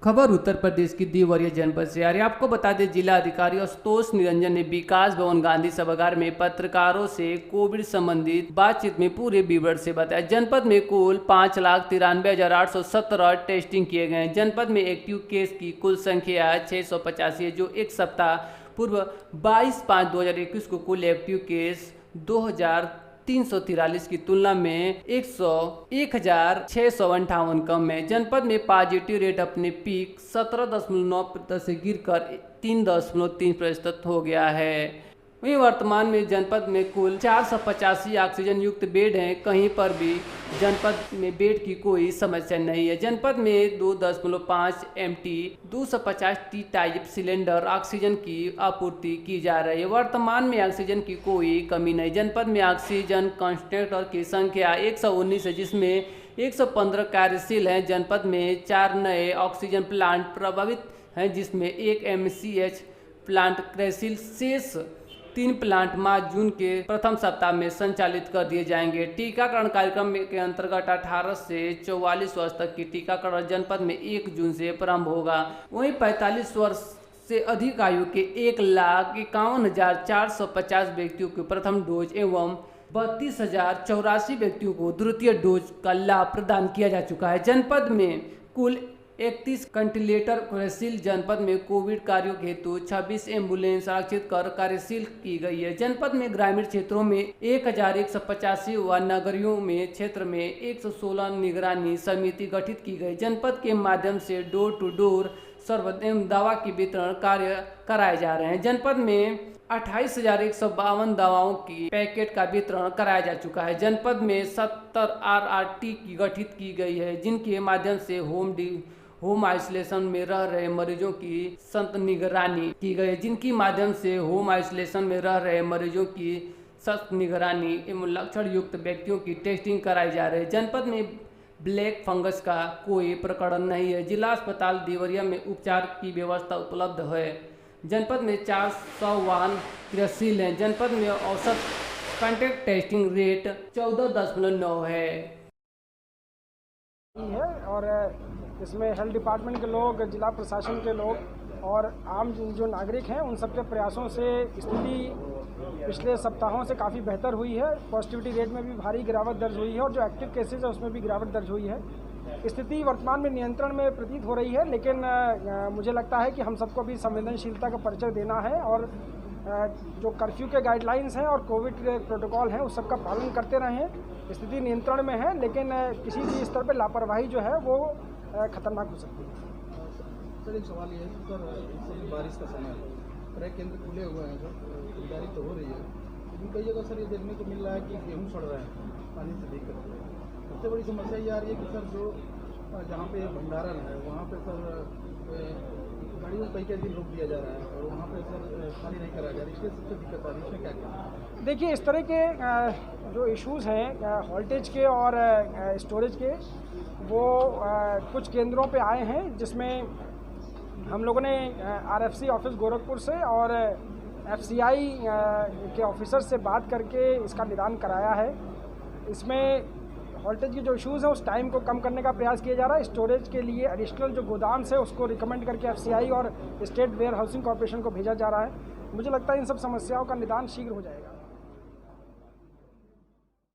खबर उत्तर प्रदेश की देवरिया जनपद से आ रही है। आपको बता दें, जिला अधिकारी आशुतोष निरंजन ने विकास भवन गांधी सभागार में पत्रकारों से कोविड संबंधित बातचीत में पूरे विवरण से बताया। जनपद में कुल 5,93,817 टेस्टिंग किए गए हैं। जनपद में एक्टिव केस की कुल संख्या 685 है, जो एक सप्ताह पूर्व 22/5/2021 को कुल एक्टिव केस 2,343 की तुलना में 1,658 कम है। जनपद में पॉजिटिव रेट अपने पीक 17.9% से गिरकर 3.3% हो गया है। वहीं वर्तमान में जनपद में कुल 485 ऑक्सीजन युक्त बेड हैं। कहीं पर भी जनपद में बेड की कोई समस्या नहीं है। जनपद में 2.5 MT 250 T type cylinder oxygen की आपूर्ति की जा रही है। वर्तमान में ऑक्सीजन की कोई कमी नहीं। जनपद में ऑक्सीजन कंसंट्रेटर की संख्या 119 है, जिसमें 115 कार्यशील हैं। जनपद में 4 नए ऑक्सीजन प्लांट प्रभावित हैं, जिसमें 1 MCH प्लांट क्रियाशील, शेष 3 प्लांट मार्च जून के प्रथम सप्ताह में संचालित कर दिए जाएंगे। टीकाकरण कार्यक्रम के अंतर्गत 18 से 44 वर्ष तक की टीकाकरण जनपद में 1 जून से प्रारंभ होगा। वहीं 45 वर्ष से अधिक आयु के 1,51,450 व्यक्तियों को प्रथम डोज एवं 32,084 व्यक्तियों को द्वितीय डोज का लाभ प्रदान किया जा चुका है। जनपद में कुल 31 वेंटिलेटर कार्यशील। जनपद में कोविड कार्यों हेतु 26 एम्बुलेंस आरक्षित कर कार्यशील की गई है। जनपद में ग्रामीण क्षेत्रों में 1,185 व नगरियों में क्षेत्र में 116 निगरानी समिति गठित की गई। जनपद के माध्यम से डोर टू डोर सर्वे एवं दवा की वितरण कार्य कराए जा रहे हैं। जनपद में 28,152 दवाओं की पैकेट का वितरण कराया जा चुका है। जनपद में 70 RRT की गठित की गई है, जिनके माध्यम से होम आइसोलेशन में रह रहे मरीजों की सतत निगरानी की गई है। जिनकी माध्यम से होम आइसोलेशन में रह रहे मरीजों की सतत निगरानी एवं लक्षण युक्त व्यक्तियों की टेस्टिंग कराई जा रही है। जनपद में ब्लैक फंगस का कोई प्रकरण नहीं है। जिला अस्पताल देवरिया में उपचार की व्यवस्था उपलब्ध है। जनपद में 400 वाहन क्रियाशील हैं। जनपद में औसत कॉन्टैक्ट टेस्टिंग रेट 14.9 है। और इसमें हेल्थ डिपार्टमेंट के लोग, जिला प्रशासन के लोग और आम जो नागरिक हैं, उन सबके प्रयासों से स्थिति पिछले सप्ताहों से काफ़ी बेहतर हुई है। पॉजिटिविटी रेट में भी भारी गिरावट दर्ज हुई है और जो एक्टिव केसेज है उसमें भी गिरावट दर्ज हुई है। स्थिति वर्तमान में नियंत्रण में प्रतीत हो रही है, लेकिन मुझे लगता है कि हम सबको भी संवेदनशीलता का परिचय देना है और जो कर्फ्यू के गाइडलाइंस हैं और कोविड के प्रोटोकॉल हैं उस सबका पालन करते रहें। स्थिति नियंत्रण में है, लेकिन किसी भी स्तर पर लापरवाही जो है वो खतरनाक हो सकती है। सर, एक सवाल ये है कि सर, बारिश का समय है, क्रय केंद्र खुले हुए हैं, सर खरीदारी तो हो रही है, लेकिन कई जगह सर ये देखने को मिल रहा है कि गेहूँ सड़ रहा है पानी से दिक्कत। सबसे बड़ी समस्या ये आ रही है कि सर जो जहाँ पे भंडारण है वहाँ पे सर गाड़ियों को कई दिन रोक दिया जा रहा है और वहाँ पे सर खाली नहीं कराया जा रहा है, इसलिए सबसे दिक्कत आ रही है। इसमें क्या क्या? देखिए, इस तरह के जो इश्यूज़ हैं हॉल्टेज के और स्टोरेज के, वो कुछ केंद्रों पे आए हैं, जिसमें हम लोगों ने RFC ऑफिस गोरखपुर से और FCI के ऑफिसर से बात करके इसका निदान कराया है। इसमें वोल्टेज की जो इश्यूज़ है उस टाइम को कम करने का प्रयास किया जा रहा है। स्टोरेज के लिए एडिशनल जो गोदाम है उसको रिकमेंड करके FCI और स्टेट वेयर हाउसिंग कॉर्पोरेशन को भेजा जा रहा है। मुझे लगता है इन सब समस्याओं का निदान शीघ्र हो जाएगा।